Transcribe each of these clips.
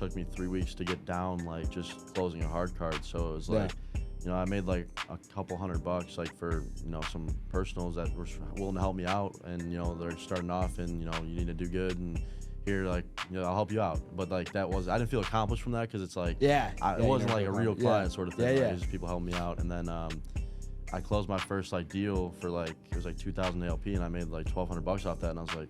took me 3 weeks to get down, like, just closing a hard card. So it was like, I made like a couple $100 like for, some personals that were willing to help me out, and, they're starting off, and, you need to do good, and here, like, I'll help you out. But like I didn't feel accomplished from that, because it's like, it wasn't like a real client sort of thing. Like, it was just people helping me out. And then I closed my first like deal for like, it was like 2,000 ALP, and I made like $1,200 off that, and I was like,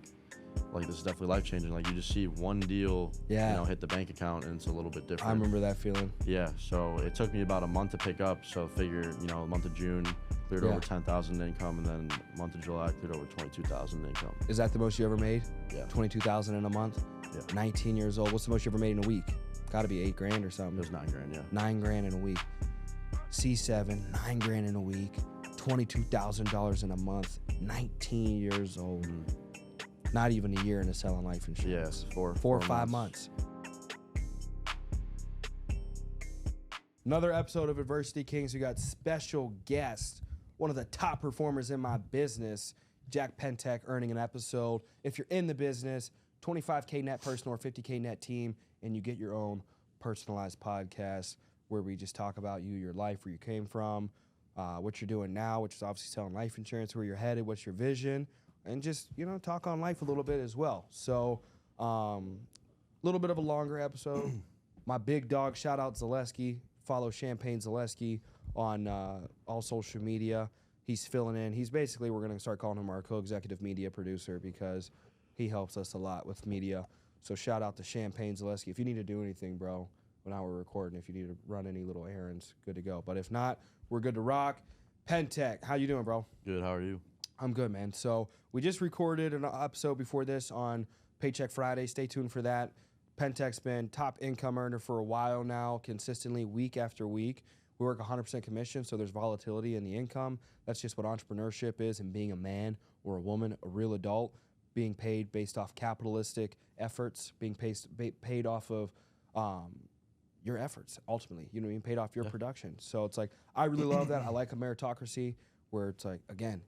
this is definitely life changing. Like, you just see one deal, hit the bank account, and it's a little bit different. I remember that feeling. Yeah. So it took me about a month to pick up. So figure, the month of June cleared over 10,000 income, and then month of July cleared over 22,000 income. Is that the most you ever made? Yeah. 22,000 in a month. Yeah. 19 years old. What's the most you ever made in a week? Got to be $8,000 or something. It was $9,000. Yeah. $9,000 in a week. C7, $9,000 in a week. $22,000 in a month. 19 years old. Not even a year into selling life insurance. Yes, 4 or 5 months. Another episode of Adversity Kings. We got special guest, one of the top performers in my business, Jack Pentek, earning an episode. If you're in the business, $25K net personal or $50K net team, and you get your own personalized podcast where we just talk about you, your life, where you came from, what you're doing now, which is obviously selling life insurance, where you're headed, what's your vision, and just, talk on life a little bit as well. So, little bit of a longer episode. My big dog, shout out Zaleski. Follow Champagne Zaleski on all social media. He's filling in. He's basically, we're going to start calling him our co-executive media producer, because he helps us a lot with media. So shout out to Champagne Zaleski. If you need to do anything, bro, when we're recording, if you need to run any little errands, good to go. But if not, we're good to rock. Pentek, how you doing, bro? Good. How are you? I'm good, man. So we just recorded an episode before this on Paycheck Friday. Stay tuned for that. Pentek's been top income earner for a while now, consistently week after week. We work 100% commission, so there's volatility in the income. That's just what entrepreneurship is, and being a man or a woman, a real adult, being paid based off capitalistic efforts, being paid off of your efforts, ultimately. You know what I mean? Paid off your production. So it's like, I really love that. I like a meritocracy where it's like, again,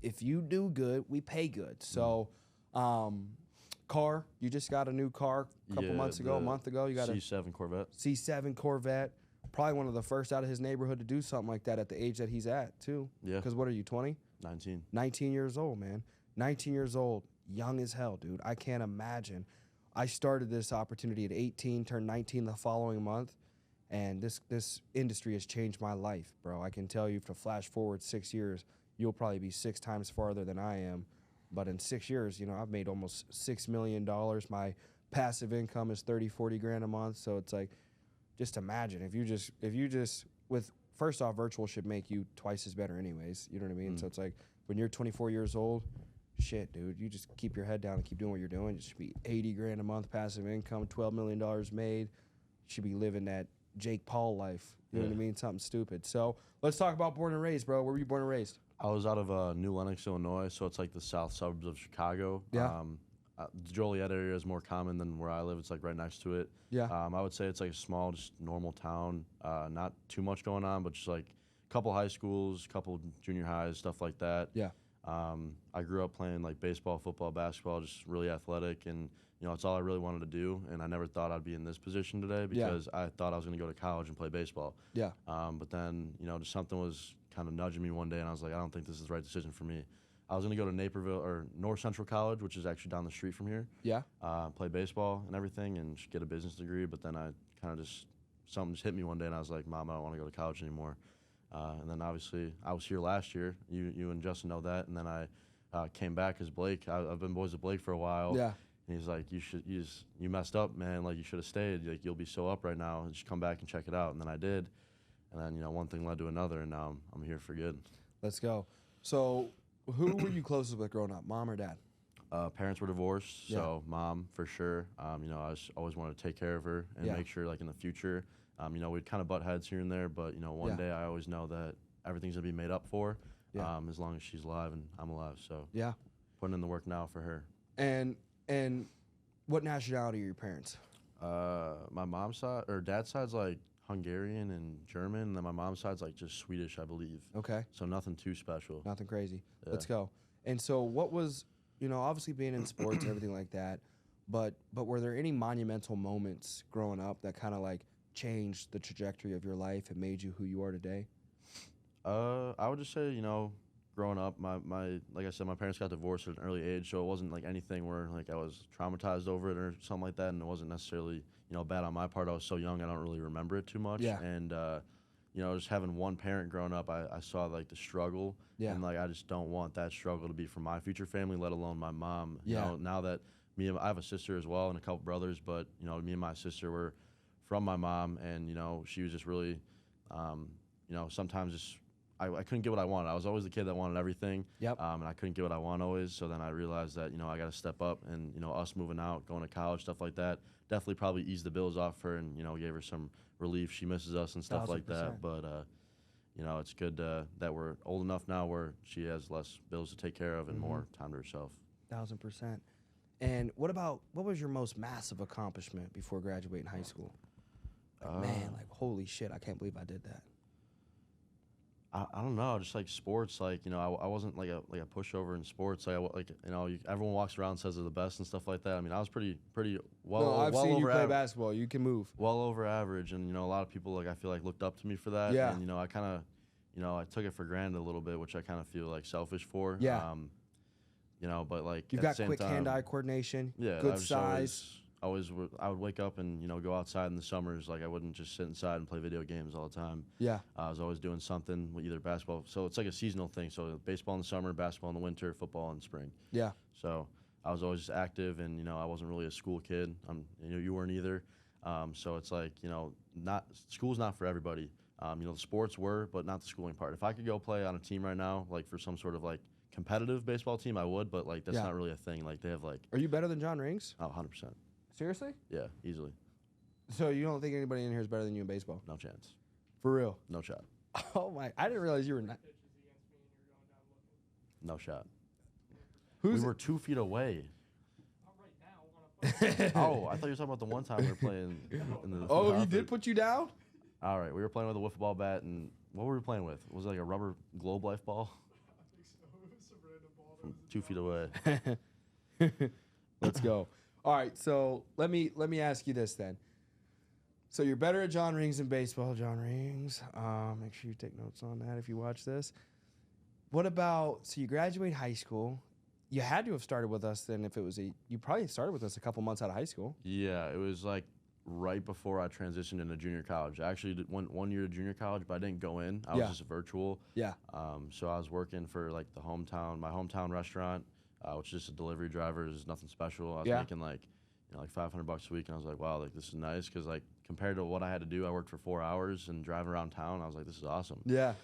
if you do good, we pay good. So, car, you just got a new car a couple months ago, a month ago. You got a C7 Corvette. C7 Corvette. Probably one of the first out of his neighborhood to do something like that at the age that he's at, too. Yeah. Because what are you, 20? 19. 19 years old, man. 19 years old. Young as hell, dude. I can't imagine. I started this opportunity at 18, turned 19 the following month, and this industry has changed my life, bro. I can tell you, to flash forward 6 years, you'll probably be 6 times farther than I am. But in 6 years, I've made almost $6 million. My passive income is 30, 40 grand a month. So it's like, just imagine if you just with, first off, virtual should make you twice as better anyways. You know what I mean? So it's like, when you're 24 years old, shit, dude, you just keep your head down and keep doing what you're doing. You should be 80 grand a month passive income, $12 million made. You should be living that Jake Paul life. You know what I mean? Something stupid. So let's talk about born and raised, bro. Where were you born and raised? I was out of New Lenox, Illinois, so it's like the south suburbs of Chicago. Yeah. The Joliet area is more common than where I live. It's like right next to it. Yeah. I would say it's like a small, just normal town. Not too much going on, but just like a couple high schools, a couple junior highs, stuff like that. Yeah. I grew up playing like baseball, football, basketball, just really athletic, and it's all I really wanted to do. And I never thought I'd be in this position today, because I thought I was going to go to college and play baseball. Yeah. But then just something was kind of nudging me one day, and I was like, I don't think this is the right decision for me. I was going to go to Naperville or North Central College, which is actually down the street from here. Yeah. Play baseball and everything, and just get a business degree. But then I kind of something just hit me one day, and I was like, Mom, I don't want to go to college anymore. And then obviously I was here last year. You and Justin know that. And then I came back as Blake. I've been boys with Blake for a while. Yeah. And he's like, you messed up, man. Like, you should have stayed. Like, you'll be so up right now. Just come back and check it out. And then I did. And then, one thing led to another, and now I'm here for good. Let's go. So who were you closest with growing up, mom or dad? Parents were divorced, so mom for sure. I always wanted to take care of her and make sure, like, in the future, we'd kind of butt heads here and there, but one day I always know that everything's gonna be made up for, as long as she's alive and I'm alive. So putting in the work now for her. And what nationality are your parents? My mom's side or dad's side's like Hungarian and German, and then my mom's side's like just Swedish, I believe. Okay. So nothing too special. Nothing crazy. Yeah. Let's go. And so what was, obviously being in sports and everything like that, But were there any monumental moments growing up that kind of like changed the trajectory of your life and made you who you are today? I would just say, growing up, my like I said, my parents got divorced at an early age, so it wasn't like anything where like I was traumatized over it or something like that, and it wasn't necessarily bad on my part. I was so young, I don't really remember it too much. Yeah. And just having one parent growing up, I saw like the struggle, Yeah. and like I just don't want that struggle to be for my future family, let alone my mom. Yeah. Now that I have a sister as well and a couple brothers, but me and my sister were from my mom, and she was just really, sometimes just I couldn't get what I wanted. I was always the kid that wanted everything. Yep. And I couldn't get what I want always. So then I realized that, I got to step up, and, us moving out, going to college, stuff like that, definitely probably eased the bills off her and, gave her some relief. She misses us and stuff like that. 1000%. But, it's good that we're old enough now where she has less bills to take care of and more time to herself. 1000%. And what was your most massive accomplishment before graduating high school? Like, holy shit, I can't believe I did that. I don't know, just like sports, like I wasn't like a pushover in sports. Everyone walks around and says they're the best and stuff like that. I mean, I was pretty well. No, I've well seen you over play basketball. You can move. well over average, and a lot of people I feel like looked up to me for that. Yeah. And I kind of I took it for granted a little bit, which I kind of feel like selfish for. Yeah. But like You've at got the same quick time, hand-eye coordination. yeah, Good I was size. I would wake up and go outside in the summers. Like I wouldn't just sit inside and play video games all the time. Yeah. I was always doing something with either basketball. So it's like a seasonal thing. So baseball in the summer, basketball in the winter, football in the spring. Yeah. So I was always just active, and I wasn't really a school kid. You weren't either. So it's like not school's not for everybody. The sports were, but not the schooling part. If I could go play on a team right now, like for some sort of like competitive baseball team, I would. But like that's not really a thing. Like they have like. Are you better than John Rings? Oh, 100%. Seriously? Yeah, easily. So you don't think anybody in here is better than you in baseball? No chance. For real? No shot. Oh my! I didn't realize you were not. No shot. We were 2 feet away. Oh, I thought you were talking about the one time we were playing in the. Oh, he did put you down? All right, we were playing with a wiffle ball bat, and what were we playing with? Was it like a rubber globe life ball? I think so. It was a random ball. From 2 feet away. Let's go. All right, so let me ask you this then. So you're better at John Rings than baseball, John Rings. Make sure you take notes on that if you watch this. What about, so you graduate high school. You had to have started with us then if it was you probably started with us a couple months out of high school. Yeah, it was like right before I transitioned into junior college. I actually did one year of junior college, but I didn't go in. I was just virtual. Yeah. So I was working for like my hometown restaurant, which is just a delivery driver. There's nothing special. I was making like $500 a week, and I was like, wow, like this is nice, because like compared to what I had to do, I worked for 4 hours and driving around town. I was like, this is awesome. Yeah.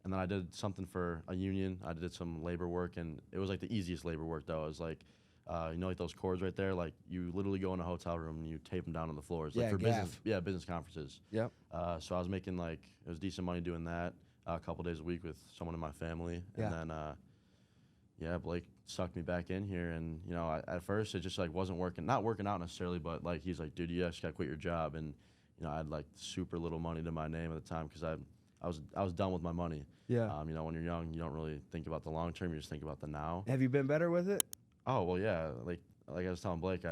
And then I did something for a union. I did some labor work, and it was like the easiest labor work though. It was like, like those cords right there, like you literally go in a hotel room and you tape them down on the floors, like for business, business conferences. Yep. So I was making like, it was decent money doing that a couple days a week with someone in my family, and then Blake sucked me back in here, and at first it just like wasn't not working out necessarily, but like he's like, dude, you just gotta quit your job, and I had like super little money to my name at the time because I was done with my money. Yeah. When you're young, you don't really think about the long term. You just think about the now. Have you been better with it? Oh well, yeah. Like I was telling Blake,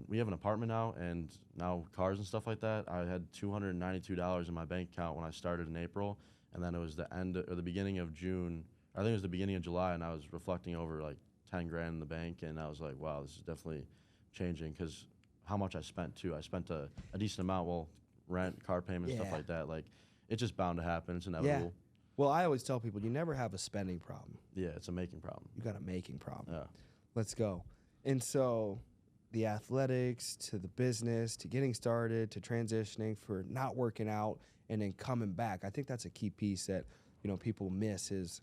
we have an apartment now, and now cars and stuff like that. I had $292 in my bank account when I started in April, and then it was the beginning of June. I think it was the beginning of July, and I was reflecting over like 10 grand in the bank, and I was like, wow, this is definitely changing, because how much I spent too. I spent a decent amount. Well, rent, car payments, stuff like that. Like it's just bound to happen. It's inevitable. Yeah. Well, I always tell people you never have a spending problem. Yeah, it's a making problem. You got a making problem. Yeah. Let's go. And so the athletics to the business to getting started to transitioning for not working out and then coming back. I think that's a key piece that, people miss is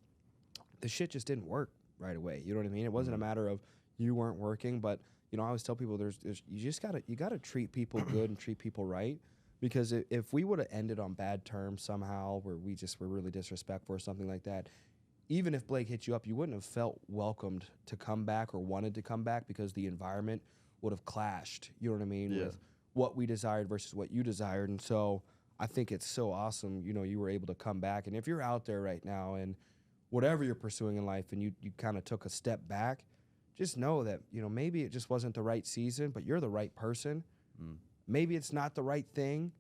the shit just didn't work right away. You know what I mean? It wasn't a matter of you weren't working, but I always tell people you gotta treat people good and treat people right. Because if we would have ended on bad terms somehow, where we just were really disrespectful or something like that, even if Blake hit you up, you wouldn't have felt welcomed to come back or wanted to come back, because the environment would have clashed, you know what I mean, with what we desired versus what you desired. And so I think it's so awesome, you were able to come back. And if you're out there right now and whatever you're pursuing in life and you kind of took a step back, just know that, maybe it just wasn't the right season, but you're the right person. Maybe it's not the right thing,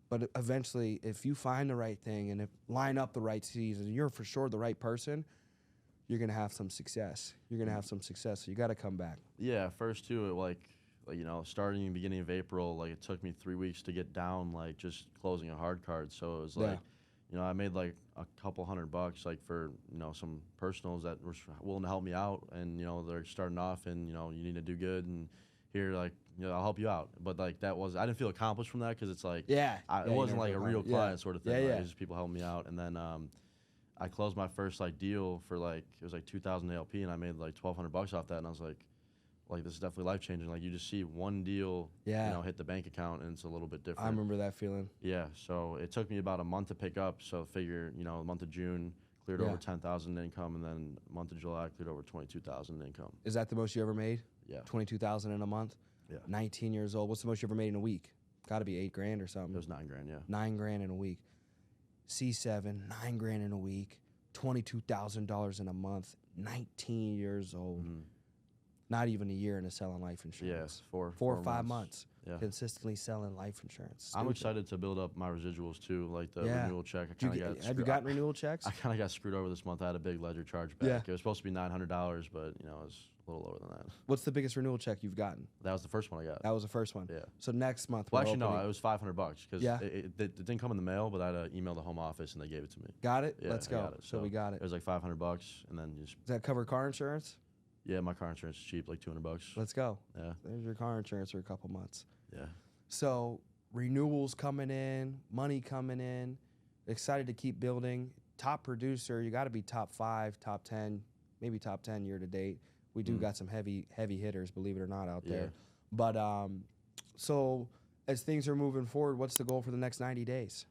but eventually if you find the right thing and if line up the right season, you're for sure the right person, you're going to have some success. You're going to have some success. So you got to come back. Yeah, first too, starting in the beginning of April, like it took me 3 weeks to get down, like just closing a hard card. So it was like, I made like a couple $100 like for, some personals that were willing to help me out, and, they're starting off and, you need to do good, and here, like, I'll help you out. But like I didn't feel accomplished from that, because it's like, it wasn't like a real client sort of thing. It was just people helping me out. And then I closed my first like deal for like, it was like 2,000 ALP, and I made like $1,200 off that. And I was like, this is definitely life changing. Like, you just see one deal, hit the bank account, and it's a little bit different. I remember that feeling. Yeah. So it took me about a month to pick up. So figure, the month of June cleared over 10,000 income, and then month of July cleared over 22,000 income. Is that the most you ever made? Yeah. 22,000 in a month. Yeah. 19 years old. What's the most you ever made in a week? Got to be $8,000 or something. It was $9,000. Yeah. $9,000 in a week. C7, $9,000 in a week. $22,000 in a month. 19 years old. Not even a year into selling life insurance. Yeah, 4 or 5 months. Yeah. Consistently selling life insurance. I'm excited to build up my residuals too, like the renewal check. Have you gotten renewal checks? I kind of got screwed over this month. I had a big ledger charge back. It was supposed to be $900, but it was a little lower than that. What's the biggest renewal check you've gotten? That was the first one I got. That was the first one. Yeah. So next month. Well, actually, no, it was $500 because it didn't come in the mail, but I had to email the home office and they gave it to me. Got it? Yeah, Let's go. Got it. So we got it. It was like $500, and then Does that cover car insurance? Yeah, my car insurance is cheap, like $200. Let's go. Yeah. There's your car insurance for a couple months. Yeah. So renewals coming in, money coming in, excited to keep building. Top producer, you got to be top 5, top 10, maybe top 10 year to date. We do got some heavy hitters, believe it or not, out there. But so as things are moving forward, what's the goal for the next 90 days?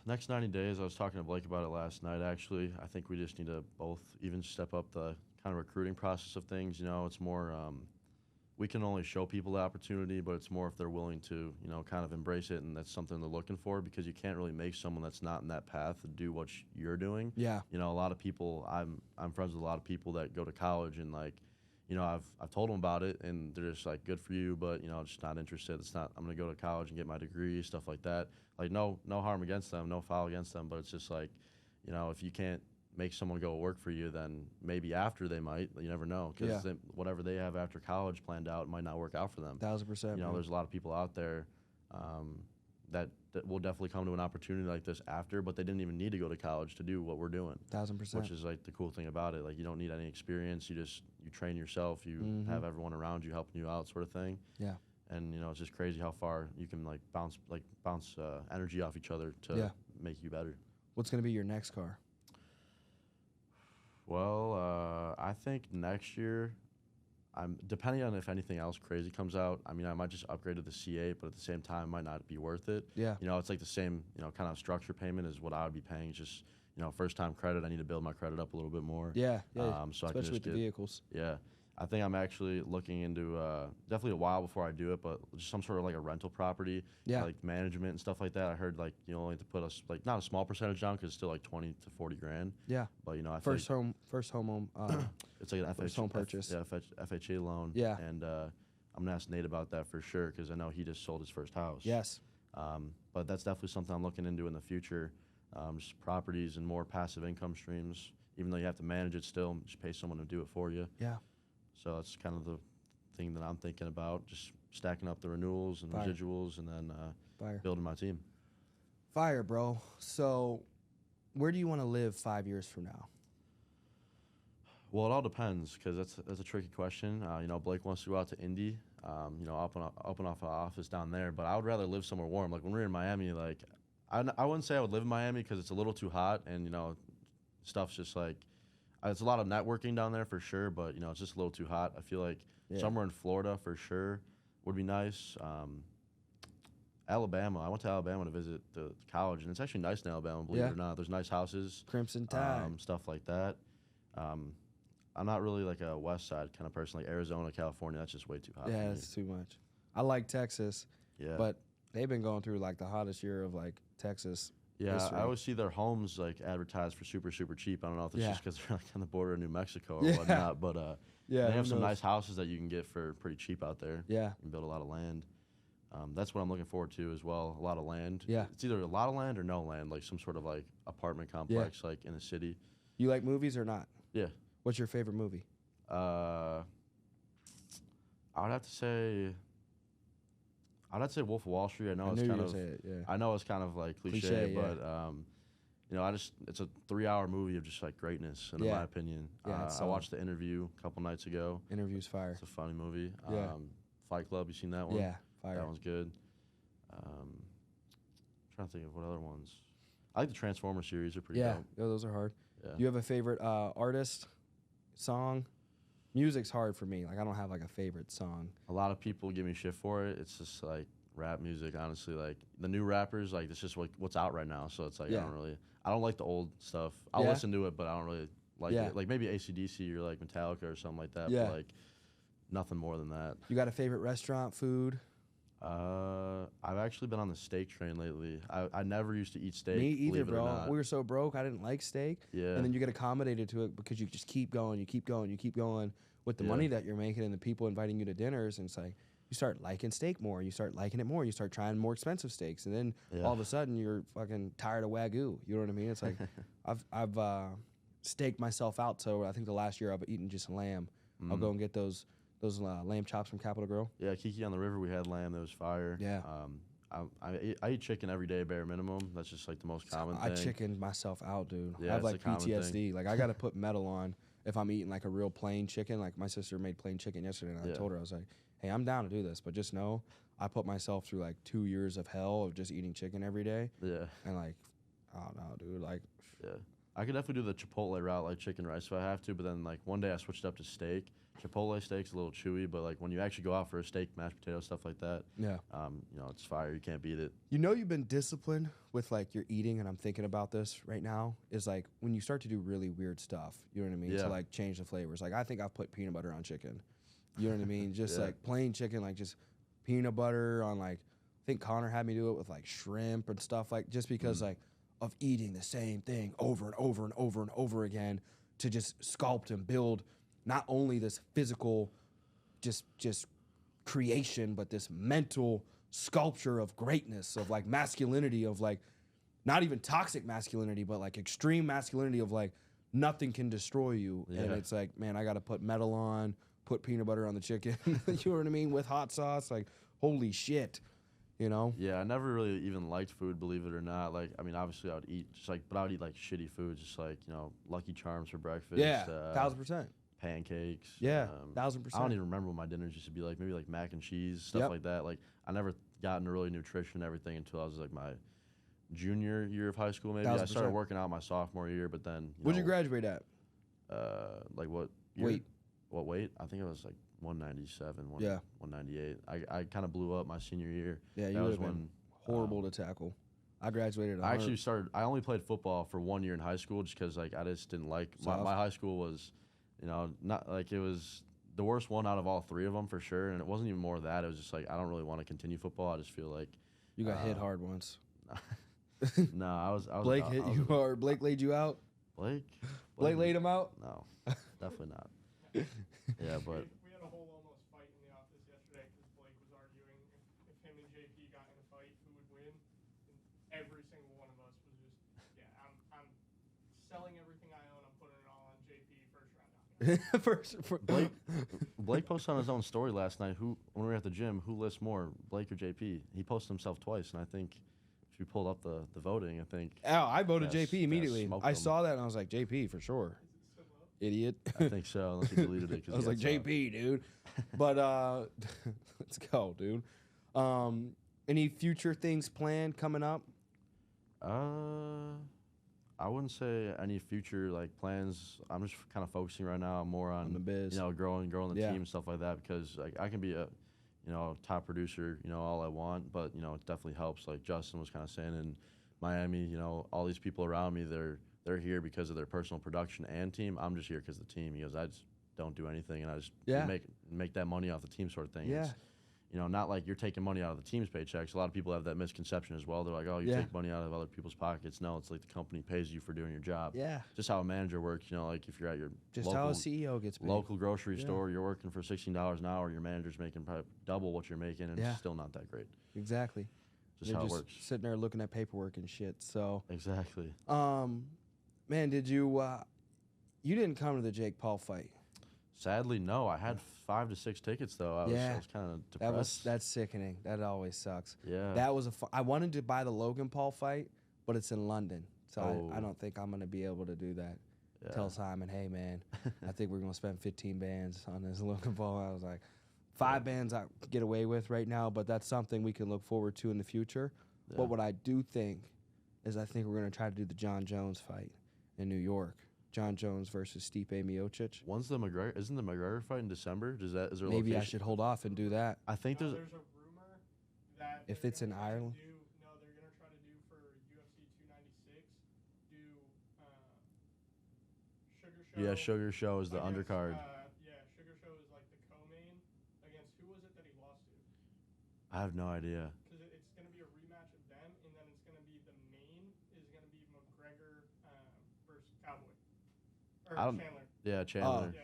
Next 90 days, I was talking to Blake about it last night, actually. I think we just need to both even step up the kind of recruiting process of things. It's more, we can only show people the opportunity, but it's more if they're willing to, kind of embrace it, and that's something they're looking for, because you can't really make someone that's not in that path to do what you're doing. Yeah. A lot of people, I'm friends with a lot of people that go to college, and like, I've told them about it, and they're just like, good for you, but just not interested. It's not, I'm gonna go to college and get my degree, stuff like that. Like, no harm against them, no foul against them, but it's just like, if you can't make someone go work for you, then maybe after they might, you never know, because whatever they have after college planned out might not work out for them. 1,000%. There's a lot of people out there that will definitely come to an opportunity like this after, but they didn't even need to go to college to do what we're doing. 1,000%. Which is like the cool thing about it. Like, you don't need any experience. You train yourself. You have everyone around you helping you out, sort of thing. Yeah. And it's just crazy how far you can bounce energy off each other to make you better. What's gonna be your next car? Well, I think next year, I'm depending on if anything else crazy comes out. I mean, I might just upgrade to the C8, but at the same time, it might not be worth it. Yeah. It's like the same, kind of structure payment as what I would be paying. It's just, first time credit. I need to build my credit up a little bit more. Yeah. So especially I can just with the vehicles. Yeah. I think I'm actually looking into definitely a while before I do it, but just some sort of like a rental property, like management and stuff like that. I heard like only have to put not a small percentage down, because it's still like 20 to 40 grand. Yeah. But I first feel home. it's like an first home purchase. FHA loan. Yeah. And I'm gonna ask Nate about that for sure, because I know he just sold his first house. Yes. But that's definitely something I'm looking into in the future. Just properties and more passive income streams. Even though you have to manage it, still just pay someone to do it for you. Yeah. So that's kind of the thing that I'm thinking about, just stacking up the renewals and residuals, and then building my team. Fire, bro. So where do you want to live 5 years from now? Well, it all depends, because that's a tricky question. Blake wants to go out to Indy, open off an office down there, but I would rather live somewhere warm. Like when we were in Miami, like I wouldn't say I would live in Miami, because it's a little too hot, and stuff's just like, it's a lot of networking down there for sure, but it's just a little too hot. I feel like somewhere in Florida for sure would be nice. Alabama, I went to Alabama to visit the college, and it's actually nice in Alabama, believe it or not. There's nice houses, Crimson Tide, stuff like that. I'm not really like a West Side kind of person, like Arizona, California. That's just way too hot. Yeah, for it's too much. I like Texas, but they've been going through like the hottest year of like Texas Yeah, history. I always see their homes like advertised for super cheap. I don't know if it's Yeah. just because they're like on the border of New Mexico or Yeah. whatnot, but Yeah, they who have some knows? nice houses that you can get for pretty cheap out there. Yeah. You can build a lot of land. That's what I'm looking forward to as well. A lot of land. Yeah. It's either a lot of land or no land, like some sort of like apartment complex, like in a city. You like movies or not? Yeah. What's your favorite movie? I would have to say. I'd say Wolf of Wall Street. I know I it's knew you kind were of. gonna say it. Yeah. I know it's kind of like cliche, Cliche, yeah. but you know, it's a 3-hour movie of just like greatness, in Yeah. my opinion. Yeah, it's I solid. watched The Interview a couple nights ago. Interviews fire. It's a funny movie. Yeah. Fight Club, you seen that one? Yeah, fire. That one's good. Trying to think of what other ones. I like the Transformer series. They're pretty Yeah, dope. yeah, those are hard. Yeah. Do you have a favorite artist, song? Music's hard for me. Like I don't have like a favorite song. A lot of people give me shit for it. It's just like rap music, honestly. Like the new rappers, like it's just what's out right now. So it's like Yeah. I don't like the old stuff. I'll Yeah. listen to it, but I don't really like Yeah. it. Like maybe AC/DC or like Metallica or something like that. Yeah. But like nothing more than that. You got a favorite restaurant, food? I've actually been on the steak train lately. I never used to eat steak. Me either, believe it or bro. not. We were so broke, I didn't like steak. Yeah. And then you get accommodated to it because you just keep going, you keep going, you keep going with the Yeah. money that you're making and the people inviting you to dinners. And it's like you start liking steak more, you start liking it more, you start trying more expensive steaks, and then Yeah. all of a sudden you're fucking tired of Wagyu. You know what I mean? It's like I've staked myself out. So I think the last year I've eaten just lamb. I'll go and get those lamb chops from Capitol Grill. Yeah, Kiki on the River, we had lamb that was fire. Yeah. I eat chicken every day, bare minimum. That's just like the most common I thing. chickened myself out, dude. Yeah, I have it's a like common thing. PTSD. Like I got to put metal on if I'm eating like a real plain chicken. Like my sister made plain chicken yesterday, and I Yeah. told her I was like, "Hey, I'm down to do this, but just know I put myself through like 2 years of hell of just eating chicken every day, Yeah, and like, I don't know, dude. Like, yeah. I could definitely do the Chipotle route, like chicken rice, if I have to. But then like one day I switched up to steak. Chipotle steak's a little chewy, but like when you actually go out for a steak, mashed potato, stuff like that, yeah. you know, it's fire. You can't beat it. You know, you've been disciplined with like your eating, and I'm thinking about this right now. Is like when you start to do really weird stuff. You know what I mean? Yeah. To like change the flavors. Like I think I've put peanut butter on chicken. You know what I mean? Just Yeah. like plain chicken, like just peanut butter on like. I think Connor had me do it with like shrimp and stuff, like just because like of eating the same thing over and over and over and over again to just sculpt and build not only this physical just creation, but this mental sculpture of greatness, of like masculinity, of like not even toxic masculinity, but like extreme masculinity of like nothing can destroy you. And Yeah. it's like, man, I got to put metal on, put peanut butter on the chicken, you know what I mean? With hot sauce, like, holy shit, you know? Yeah, I never really even liked food, believe it or not. Like, I mean, obviously I would eat just like, but I would eat like shitty food, just like, you know, Lucky Charms for breakfast. Yeah, 1000%. Pancakes. Yeah, I 1000%. don't even remember what my dinners used to be like. Maybe like mac and cheese, stuff Yep. like that. Like, I never got into really nutrition and everything until I was like my junior year of high school, maybe. I 1000%. started working out my sophomore year, but then, What'd you graduate at? like what year? Weight. What weight? I think it was like 197, Yeah. 198. I kind of blew up my senior year. Yeah, you That would was have been when horrible to tackle. I graduated at I 100. actually I only played football for 1 year in high school just because like I just didn't like Soft. my high school was, you know, not like it was the worst one out of all three of them for sure, and it wasn't even more of that. It was just like I don't really want to continue football. I just feel like You got hit hard once. no, I was Blake I hit was- you hard. Blake laid you out. Blake Laid him out. No, definitely not. Yeah, but We had a whole almost fight in the office yesterday because Blake was arguing if him and JP got in a fight, who would win. And every single one of us was just, yeah, I'm selling everything I own. I'm putting it all on JP first round knockout. Blake posted on his own story last night. When we were at the gym, who lists more, Blake or JP? He posted himself twice, and I think if you pulled up the voting, I think I voted Yes, JP immediately. smoked I him. saw that and I was like, JP for sure. Idiot. I think so. Unless he deleted it. 'cause I was he like, got subbed. JP, dude. But let's go, dude. Any future things planned coming up? I wouldn't say any future like plans. I'm just kind of focusing right now more on the biz. you know, growing the Yeah. team and stuff like that, because like I can be a, you know, top producer, you know, all I want, but you know, it definitely helps. Like Justin was kind of saying in Miami, you know, all these people around me, they're here because of their personal production and team. I'm just here because of the team. He goes, I just don't do anything, and I just Yeah. make that money off the team sort of thing. Yeah. It's, not like you're taking money out of the team's paychecks. A lot of people have that misconception as well. They're like, oh, you take money out of other people's pockets. No, it's like the company pays you for doing your job. Yeah. Just how a manager works. Like if you're at your Just how a CEO gets paid. Local grocery store, you're working for $16 an hour. Your manager's making probably double what you're making, and it's still not that great. Exactly. Just how it works. Sitting there looking at paperwork and shit. So exactly. Man, did you didn't come to the Jake Paul fight? Sadly, no. I had 5 to 6 tickets though. I was kind of depressed. That's sickening. That always sucks. Yeah. That was I wanted to buy the Logan Paul fight, but it's in London, so I don't think I'm gonna be able to do that. Yeah. Tell Simon, hey man, I think we're gonna spend 15 bands on this Logan Paul. I was like, 5 bands I get away with right now, but that's something we can look forward to in the future. Yeah. But what I do think is I think we're gonna try to do the John Jones fight in New York. John Jones versus Stipe Miocic. Isn't the McGregor fight in December? Is there maybe I should hold off and do that? I think there's a rumor that if it's in Ireland. They're gonna try to do for UFC 296. Sugar Show. Yeah, Sugar Show is the undercard. Sugar Show is like the co-main against who was it that he lost to? I have no idea. Because it's gonna be a rematch of them, and then it's gonna be the main is gonna be McGregor versus Cowboy. Chandler. Yeah, Chandler.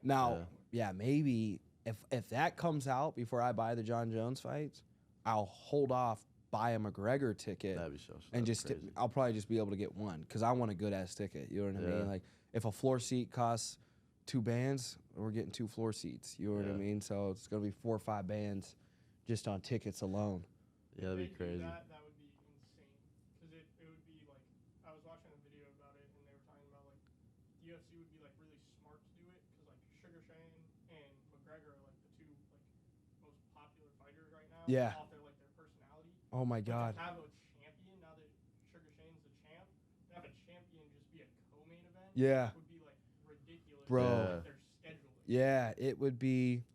Now, maybe if that comes out before I buy the John Jones fights, I'll hold off, buy a McGregor ticket. That'd be so. And I'll probably just be able to get one because I want a good ass ticket. You know what I mean? Like if a floor seat costs 2 bands, we're getting 2 floor seats. You know what I mean? So it's gonna be 4 or 5 bands just on tickets alone. Yeah, that'd be crazy. That would be insane because it would be like I was watching a video about it and they were talking about like UFC would be like really smart to do it because like Sugar Shane and McGregor are like the 2 like most popular fighters right now. Yeah. Off their like their personality. Oh my God. To have a champion now that Sugar Shane's the champ, to have a champion just be a co-main event. Yeah. Would be like ridiculous. Bro. Their scheduling. Yeah, it would be.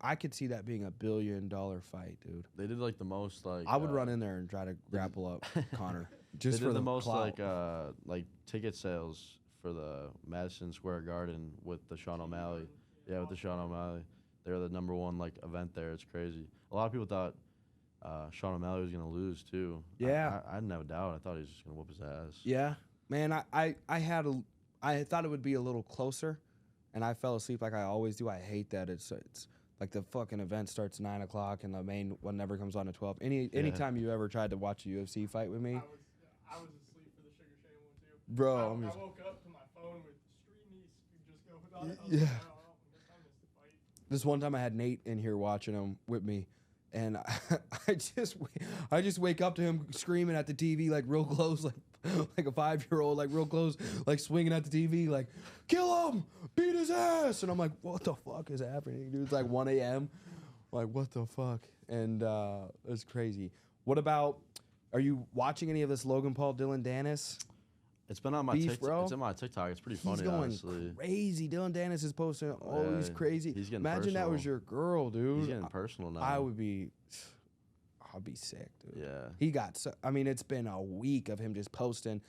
I could see that being $1 billion fight, dude. They did like the most like. I would run in there and try to grapple up Connor just they for did the most clout. like ticket sales for the Madison Square Garden with the Sean O'Malley. Yeah, with the Sean O'Malley. They're the #1 like event there. It's crazy. A lot of people thought Sean O'Malley was gonna lose too. Yeah, I had no doubt. I thought he was just gonna whoop his ass. Yeah, man. I thought it would be a little closer, and I fell asleep like I always do. I hate that it's like the fucking event starts 9 o'clock and the main one never comes on at 12. Anytime you ever tried to watch a UFC fight with me, I was asleep for the Sugar Shane one too. Bro, I woke up to my phone with Stream just going on it. Yeah. Like, oh, I guess I missed the fight. This one time I had Nate in here watching him with me, and I just wake up to him screaming at the TV like real close, like a 5-year-old, like real close, like swinging at the TV, like kill him, beat his ass, and I'm like, what the fuck is happening, dude? It's like 1 a.m. Like what the fuck, and it's crazy. What about? Are you watching any of this Logan Paul, Dylan Dennis? It's been on my TikTok. Bro. It's in my TikTok. It's pretty funny, He's going honestly. Crazy. Dylan Dennis is posting all these crazy. He's getting Imagine personal. that was your girl, dude. He's getting personal now. I'd be sick, dude. Yeah. He got so. I mean, it's been a week of him just posting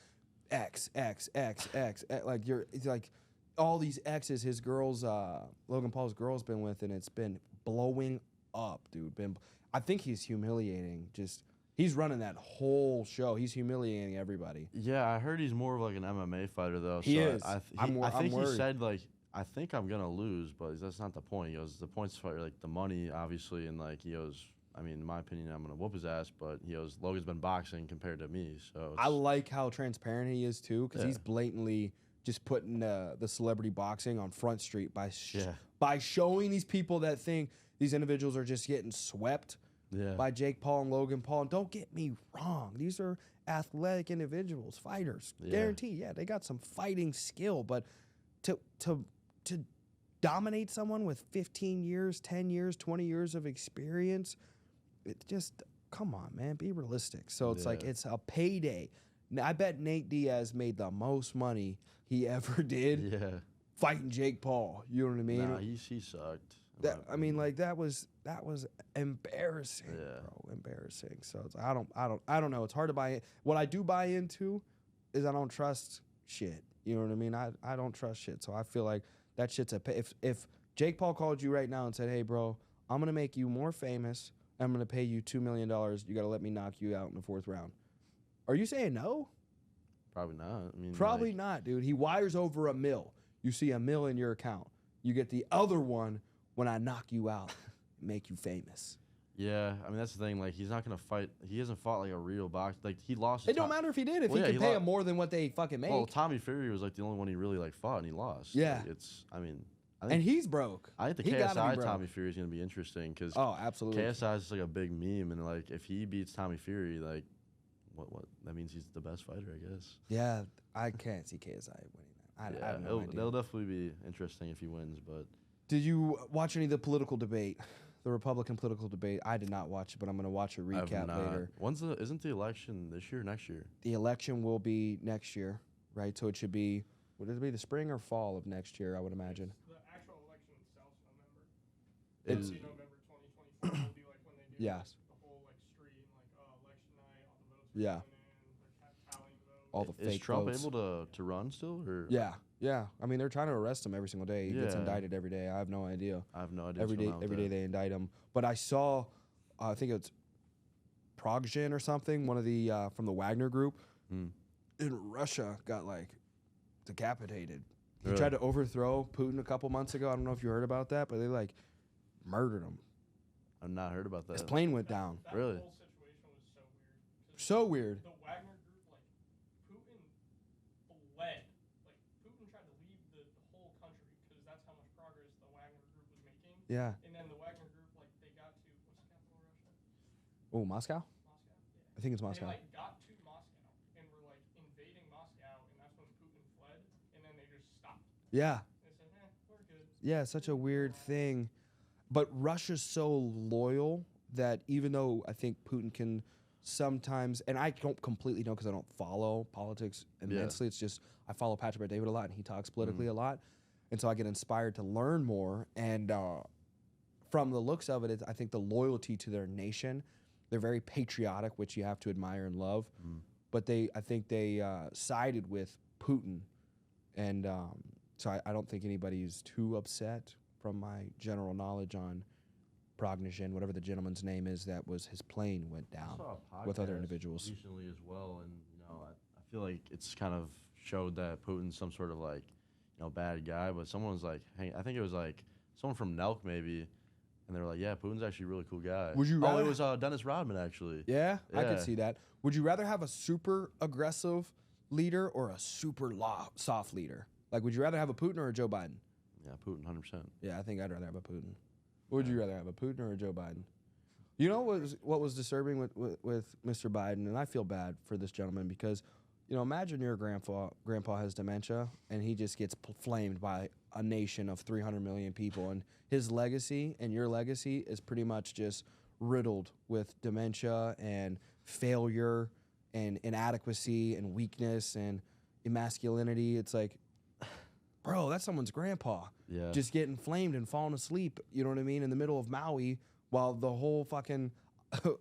X, like it's like all these X's his girls, Logan Paul's girl's been with, and it's been blowing up, dude. I think he's humiliating. He's running that whole show. He's humiliating everybody. Yeah, I heard he's more of like an MMA fighter though. He is. I think he said like, I think I'm gonna lose, but that's not the point. He goes, the point's for like the money, obviously, and like he goes, I mean, in my opinion, I'm gonna whoop his ass, but he goes, Logan's been boxing compared to me, so I like how transparent he is too, because he's blatantly just putting the celebrity boxing on Front Street by showing these people that think these individuals are just getting swept by Jake Paul and Logan Paul. And don't get me wrong, these are athletic individuals, fighters, guaranteed. Yeah, they got some fighting skill, but to dominate someone with 15 years, 10 years, 20 years of experience, it just, come on, man, be realistic. So it's like, it's a payday. Now, I bet Nate Diaz made the most money he ever did fighting Jake Paul. You know what I mean? Nah, he sucked. That was embarrassing, bro. Embarrassing. So it's, I don't know. It's hard to buy it. What I do buy into is I don't trust shit. You know what I mean? I don't trust shit. So I feel like that shit's if Jake Paul called you right now and said, "Hey, bro, I'm going to make you more famous. I'm going to pay you $2 million. You got to let me knock you out in the 4th round. Are you saying no? Probably not. I mean, Probably like, not, dude. He wires over $1 million. You see $1 million in your account. You get the other one when I knock you out, make you famous. Yeah, I mean that's the thing. Like he's not gonna fight. He hasn't fought like a real box. Like he lost. It don't matter if he did. If Well, he yeah, could he pay lo- him more than what they fucking make. Well, Tommy Fury was like the only one he really like fought, and he lost. Yeah. Like, it's. I mean, and he's broke. I think the He gotta be KSI broke. Tommy Fury is gonna be interesting because Oh, absolutely. KSI is just like a big meme, and like if he beats Tommy Fury, like what that means he's the best fighter, I guess. Yeah, I can't see KSI winning that. I have no idea. It'll definitely be interesting if he wins, but. Did you watch any of the political debate? The Republican political debate? I did not watch it, but I'm going to watch a recap later. Isn't the election this year or next year? The election will be next year, right? So it should be, would it be the spring or fall of next year, I would imagine? The actual election itself is November. It's- November 2024 will be like when they do Yes. the whole like stream, like election night, all the votes Yeah. are coming in, they're tallying the votes. All the Is fake Trump votes. able to run still? Or Yeah, yeah. I mean, they're trying to arrest him every single day. He gets Yeah. indicted every day. I have no idea. I have no idea. Every day they indict him. But I saw, I think it's Prigozhin or something, one of the from the Wagner group Hmm. in Russia got like decapitated. He Really? tried to overthrow Putin a couple months ago. I don't know if you heard about that, but they like murdered him. I've not heard about that. His plane went down. That Really? whole situation was so weird. 'Cause So weird. The Wagner group, like, Putin fled. Like, Putin tried to leave the whole country because that's how much progress the Wagner group was making. Yeah. And then the Wagner group, like, they got to, what's the capital of Russia? Oh, Moscow? Moscow? Yeah. I think it's Moscow. They, like, got to Moscow and were, like, invading Moscow, and that's when Putin fled, and then they just stopped. Yeah. They said, we're good. Yeah, such a weird thing. But Russia's so loyal that even though I think Putin can sometimes, and I don't completely know because I don't follow politics immensely. It's just I follow Patrick Bet-David a lot, and he talks politically a lot, and so I get inspired to learn more. And from the looks of it, I think the loyalty to their nation, they're very patriotic, which you have to admire and love. But I think they sided with Putin, and so I don't think anybody's too upset from my general knowledge on Prigozhin, whatever the gentleman's name is, that was his plane went I down saw a with other podcast individuals. recently as well, and I feel like it's kind of showed that Putin's some sort of like bad guy, but someone was like, hey, I think it was like someone from Nelk maybe, and they were like, yeah, Putin's actually a really cool guy. Would you Oh, rather- it was Dennis Rodman actually. Yeah, I could Yeah. see that. Would you rather have a super aggressive leader or a super soft leader? Like, would you rather have a Putin or a Joe Biden? Yeah, Putin, 100%. Yeah, I think I'd rather have a Putin. Would you rather have a Putin or a Joe Biden? You know what was disturbing with Mr. Biden, and I feel bad for this gentleman because, imagine your grandpa has dementia and he just gets flamed by a nation of 300 million people, and his legacy and your legacy is pretty much just riddled with dementia and failure and inadequacy and weakness and emasculinity. It's like, bro, that's someone's grandpa. Yeah. Just getting flamed and falling asleep, you know what I mean, in the middle of Maui while the whole fucking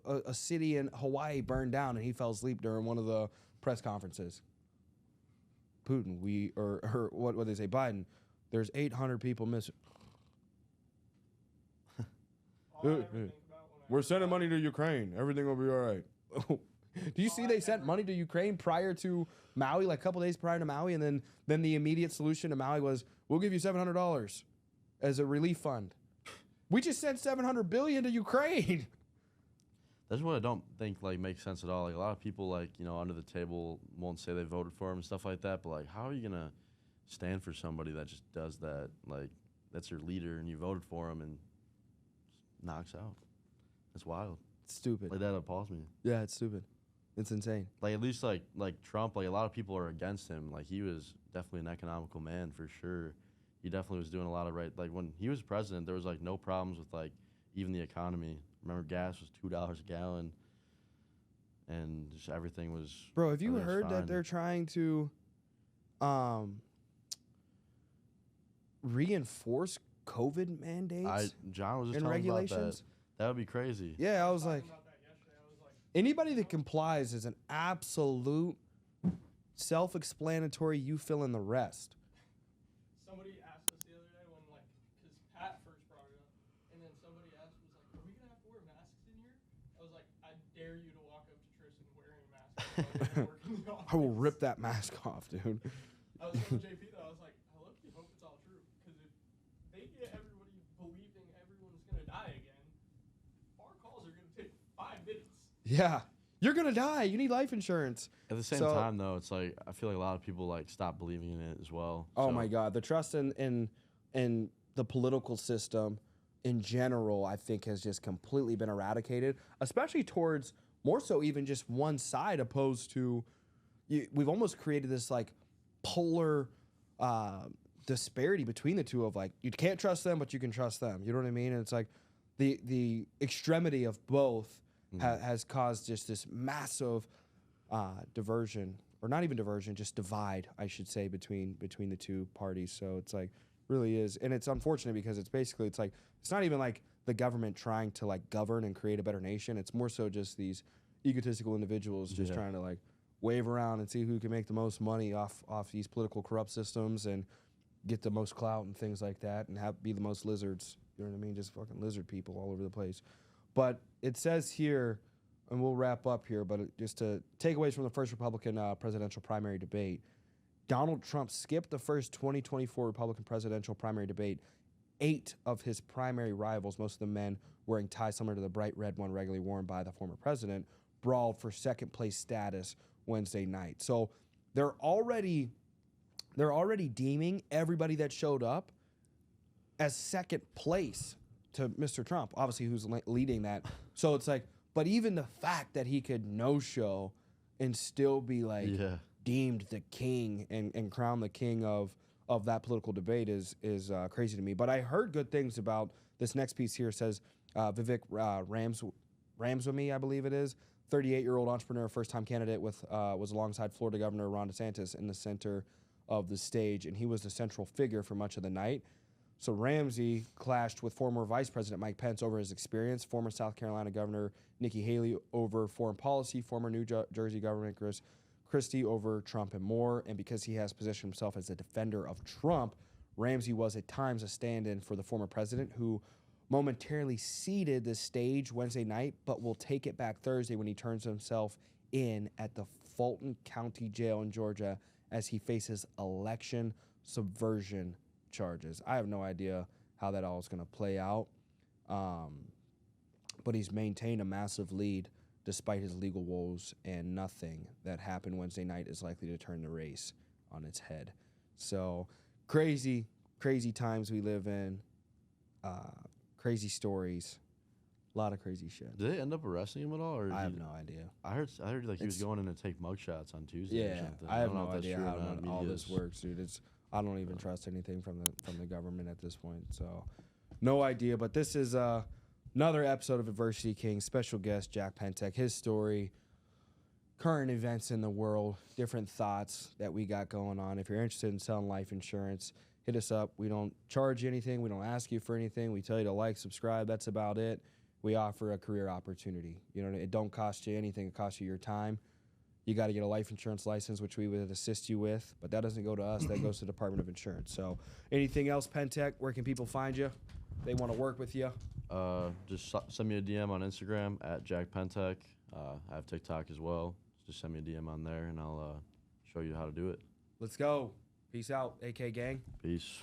a city in Hawaii burned down and he fell asleep during one of the press conferences. Putin, or what would they say? Biden, there's 800 people missing. All I ever think about when I We're sending money to Ukraine. Everything will be all right. Do you see they sent money to Ukraine prior to Maui, like a couple days prior to Maui, and then the immediate solution to Maui was, we'll give you $700 as a relief fund. We just sent $700 billion to Ukraine. That's what I don't think like makes sense at all. Like a lot of people like under the table won't say they voted for him and stuff like that. But like, how are you gonna stand for somebody that just does that? Like that's your leader and you voted for him and knocks out. That's wild. It's stupid. Like that appalls me. Yeah, it's stupid. It's insane. Like at least like Trump, like a lot of people are against him. Like he was definitely an economical man for sure. He definitely was doing a lot of right. Like when he was president, there was like no problems with like even the economy. Remember, gas was $2 a gallon, and just everything was. Bro, have you everything was heard that fine. they're trying to reinforce COVID mandates John was just and telling me about regulations? that. That would be crazy. Yeah, I was like, about that yesterday, I was like, anybody that complies is an absolute self-explanatory. You fill in the rest. somebody asked us the other day when, like, because Pat first brought it up, and then somebody asked, was dare you to walk up to Tristan wearing a mask and work in the office. I will rip that mask off, dude. I was telling JP though, I was like, I hope it's all true, because if they get everybody believing everyone's gonna die again, our calls are gonna take 5 minutes. Yeah. You're going to die. You need life insurance. At the same time, though, it's like I feel like a lot of people like stop believing in it as well. Oh my God, the trust in the political system in general, I think, has just completely been eradicated, especially towards more so even just one side, opposed to we've almost created this like polar disparity between the two of like you can't trust them, but you can trust them. You know what I mean? And it's like the extremity of both has caused just this massive diversion, or not even diversion, just divide, I should say, between the two parties. So it's like really is, and it's unfortunate because it's basically it's not even like the government trying to like govern and create a better nation. It's more so just these egotistical individuals just trying to like wave around and see who can make the most money off these political corrupt systems and get the most clout and things like that, and be the most lizards. You know what I mean? Just fucking lizard people all over the place. But it says here, and we'll wrap up here, but just to takeaways from the first Republican presidential primary debate, Donald Trump skipped the first 2024 Republican presidential primary debate. 8 of his primary rivals, most of the men wearing ties similar to the bright red one regularly worn by the former president, brawled for second place status Wednesday night. So they're already deeming everybody that showed up as second place to Mr. Trump, obviously, who's leading that. So it's like, but even the fact that he could no-show and still be like deemed the king and crowned the king of that political debate is crazy to me. But I heard good things about this next piece here. It says Vivek Ramaswamy, I believe it is, 38-year-old entrepreneur, first-time candidate was alongside Florida Governor Ron DeSantis in the center of the stage, and he was the central figure for much of the night. So Ramsey clashed with former Vice President Mike Pence over his experience, former South Carolina Governor Nikki Haley over foreign policy, former New Jersey Governor Chris Christie over Trump and more. And because he has positioned himself as a defender of Trump, Ramsey was at times a stand-in for the former president, who momentarily ceded the stage Wednesday night, but will take it back Thursday when he turns himself in at the Fulton County Jail in Georgia as he faces election subversion charges. I have no idea how that all is going to play out, but he's maintained a massive lead despite his legal woes, and nothing that happened Wednesday night is likely to turn the race on its head. So crazy times we live in, crazy stories, a lot of crazy shit. Did they end up arresting him at all? Or I have no idea. I heard like he was going in to take mugshots on Tuesday or something. I have don't know no if that's idea true how or not. all this works, dude. I don't even trust anything from the government at this point. So, no idea. But this is another episode of Adversity King. Special guest Jack Pentek. His story, current events in the world, different thoughts that we got going on. If you're interested in selling life insurance, hit us up. We don't charge you anything. We don't ask you for anything. We tell you to like, subscribe. That's about it. We offer a career opportunity. You know, it don't cost you anything. It costs you your time. You got to get a life insurance license, which we would assist you with, but that doesn't go to us. That goes to the Department of Insurance. So anything else, Pentek, where can people find you? They want to work with you? Just send me a DM on Instagram at Jack Pentek. I have TikTok as well. Just send me a DM on there, and I'll show you how to do it. Let's go. Peace out, AK gang. Peace.